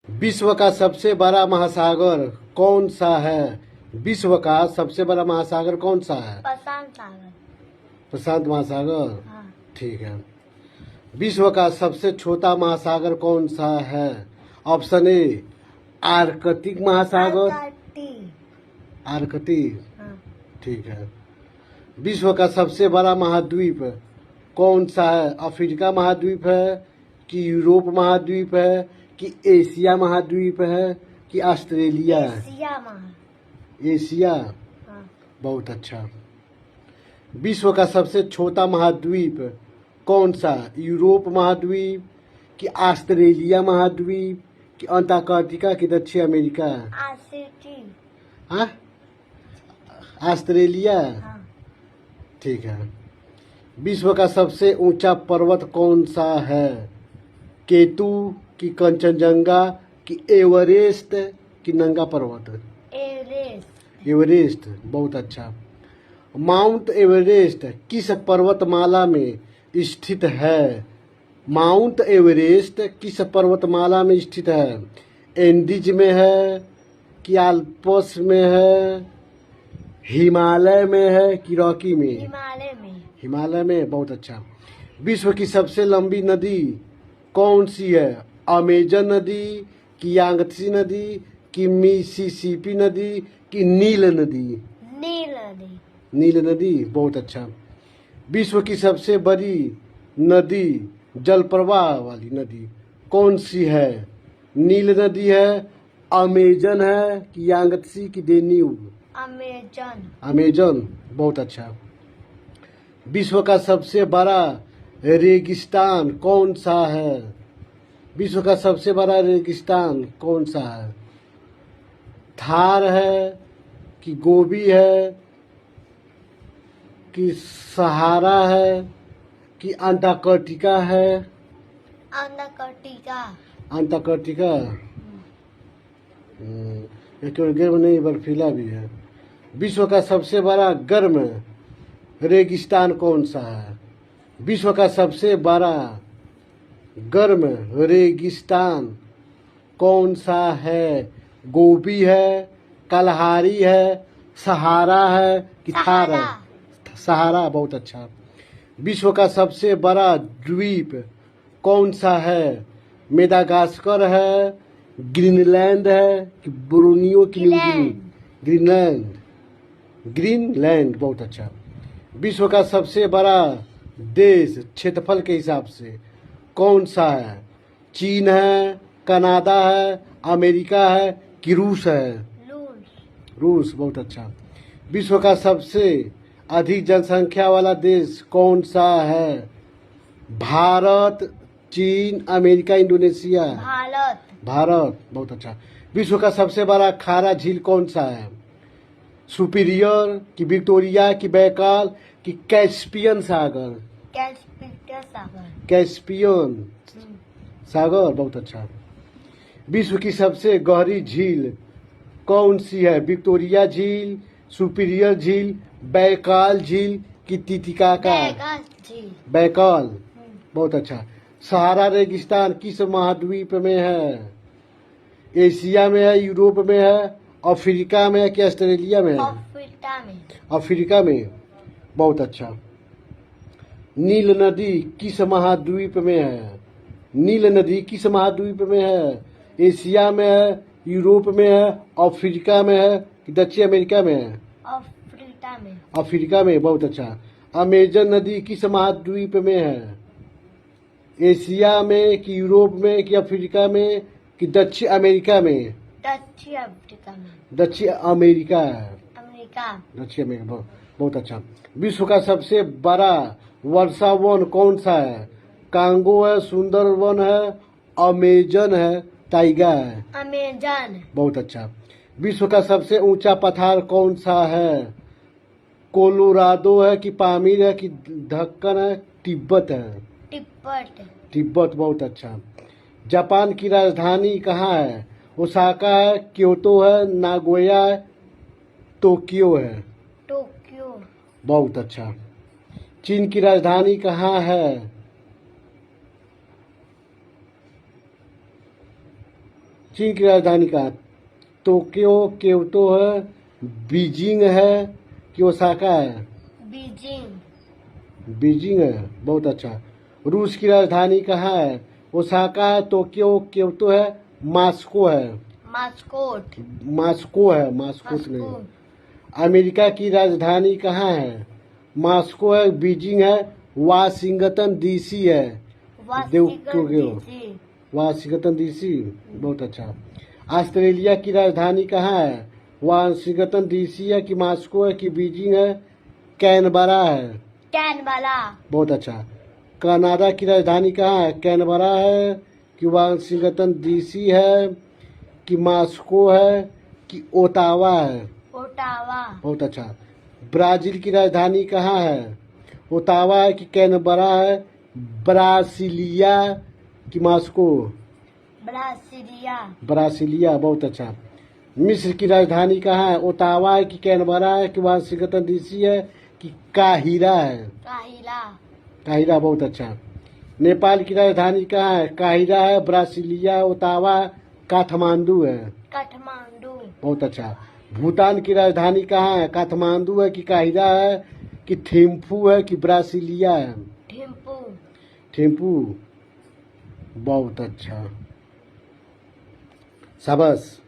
विश्व का सबसे बड़ा महासागर कौन सा है? विश्व का सबसे बड़ा महासागर कौन सा है? प्रशांत सागर। प्रशांत महासागर। हाँ। ठीक है। विश्व का सबसे छोटा महासागर कौन सा है? ऑप्शन ए आर्कटिक महासागर। आर्कटिक। हाँ। ठीक है। विश्व का सबसे बड़ा महाद्वीप कौन सा है? अफ्रीका महाद्वीप है कि यूरोप महाद्वीप है कि एशिया महाद्वीप है कि ऑस्ट्रेलिया है? एशिया। हाँ। बहुत अच्छा। विश्व का सबसे छोटा महाद्वीप कौन सा? यूरोप महाद्वीप कि ऑस्ट्रेलिया महाद्वीप कि अंटार्कटिका कि दक्षिण अमेरिका? हाँ, ऑस्ट्रेलिया। हाँ। ठीक है। विश्व का सबसे ऊंचा पर्वत कौन सा है? केतु कि कंचनजंगा कि एवरेस्ट कि नंगा पर्वत? एवरेस्ट। बहुत अच्छा। माउंट एवरेस्ट किस पर्वतमाला में स्थित है? माउंट एवरेस्ट किस पर्वतमाला में स्थित है? एंडीज में है कि आल्प्स में है, हिमालय में है कि रॉकी में? हिमालय में। बहुत अच्छा। विश्व की सबसे लंबी नदी कौन सी है? अमेजन नदी कि यांगत्सी नदी कि मिसिसिपी नदी कि नील नदी? नील नदी। बहुत अच्छा। विश्व की सबसे बड़ी नदी जल प्रवाह वाली नदी कौन सी है? नील नदी है, अमेजन है कि यांगत्सी कि डेन्यूब? अमेजन। बहुत अच्छा। विश्व का सबसे बड़ा रेगिस्तान कौन सा है? विश्व का सबसे बड़ा रेगिस्तान कौन सा है? थार है कि गोबी है कि सहारा है कि अंटार्कटिका है? अंटार्कटिका। एक गर्म नहीं बर्फीला भी है। विश्व का सबसे बड़ा गर्म रेगिस्तान कौन सा है? विश्व का सबसे बड़ा गर्म रेगिस्तान कौन सा है? गोबी है, कलहारी है, सहारा है कि थार है? सहारा। बहुत अच्छा। विश्व का सबसे बड़ा द्वीप कौन सा है? मेडागास्कर है, ग्रीनलैंड है कि ब्रूनियो की न्यू गिनी? ग्रीनलैंड। ग्रीनलैंड। बहुत अच्छा। विश्व का सबसे बड़ा देश क्षेत्रफल के हिसाब से कौन सा है? चीन है, कनाडा है, अमेरिका है कि रूस है? रूस। बहुत अच्छा। विश्व का सबसे अधिक जनसंख्या वाला देश कौन सा है? भारत, चीन, अमेरिका, इंडोनेशिया? भारत। बहुत अच्छा। विश्व का सबसे बड़ा खारा झील कौन सा है? सुपीरियर कि विक्टोरिया कि बैकाल कि कैस्पियन सागर? कैस्पियन सागर। बहुत अच्छा। विश्व की सबसे गहरी झील कौन सी है? विक्टोरिया झील, सुपीरियर झील, बैकाल झील कि तितिकाका? बैकाल। बहुत अच्छा। सहारा रेगिस्तान किस महाद्वीप में है? एशिया में है, यूरोप में है, अफ्रीका में है कि ऑस्ट्रेलिया में है? अफ्रीका में। बहुत अच्छा। नील नदी किस महाद्वीप में है? नील नदी किस महाद्वीप में है? एशिया में है, यूरोप में है, अफ्रीका में है कि दक्षिण अमेरिका में है? अफ्रीका में। बहुत अच्छा। अमेजन नदी किस महाद्वीप में है? एशिया में कि यूरोप में कि अफ्रीका में कि दक्षिण अमेरिका में? दक्षिण अमेरिका है। दक्षिण अमेरिका। बहुत अच्छा। विश्व का सबसे बड़ा वर्षा वन कौन सा है? कांगो है, सुंदरवन है, अमेजन है, टाइगा है? बहुत अच्छा। विश्व का सबसे ऊंचा पठार कौन सा है? कोलोराडो है कि पामीर है कि दक्कन है? तिब्बत है? तिब्बत। बहुत अच्छा। जापान की राजधानी कहाँ है? ओसाका है, क्योतो है, नागोया है, टोक्यो है? बहुत अच्छा। चीन की राजधानी कहाँ है? चीन की राजधानी कहाँ? टोक्यो, क्योतो है, बीजिंग है कि ओसाका है? बीजिंग। बीजिंग है, बहुत अच्छा। रूस की राजधानी कहाँ है? ओसाका है, टोक्यो, क्योतो है, मॉस्को है? मास्कोट। मॉस्को है, मॉस्को नहीं। मास्को। अमेरिका की राजधानी कहाँ है? मॉस्को है, बीजिंग है, वाशिंगटन डीसी है? वाशिंगटन क्यों डीसी। वाशिंगटन डीसी, बहुत अच्छा। ऑस्ट्रेलिया की राजधानी कहाँ है? वाशिंगटन डीसी है कि मॉस्को है कि बीजिंग है? कैनबरा है? कैनबरा। बहुत अच्छा। कनाडा की राजधानी कहाँ है? कैनबरा है कि वाशिंगटन डीसी है कि मॉस्को है कि ओटावा है? ओटावा। बहुत अच्छा। ब्राजील की राजधानी कहाँ है? ओटावा है कि कैनबरा है? ब्रासिलिया कि मॉस्को? ब्रासीलिया। ब्रासिलिया, बहुत अच्छा। मिस्र की राजधानी कहाँ है? ओटावा है कि कैनबरा है कि वाशिंगटन डीसी है कि काहिरा है? काहिरा। काहिरा, बहुत अच्छा। नेपाल की राजधानी कहाँ है? काहिरा है, ब्रासिलिया, ओटावा, काठमांडू है? काठमांडू। बहुत अच्छा। भूटान की राजधानी कहाँ है? काठमांडू है कि काहिरा है कि थिम्पू है कि ब्रासिलिया है? थिम्पू। थिम्पू, बहुत अच्छा, शाबाश।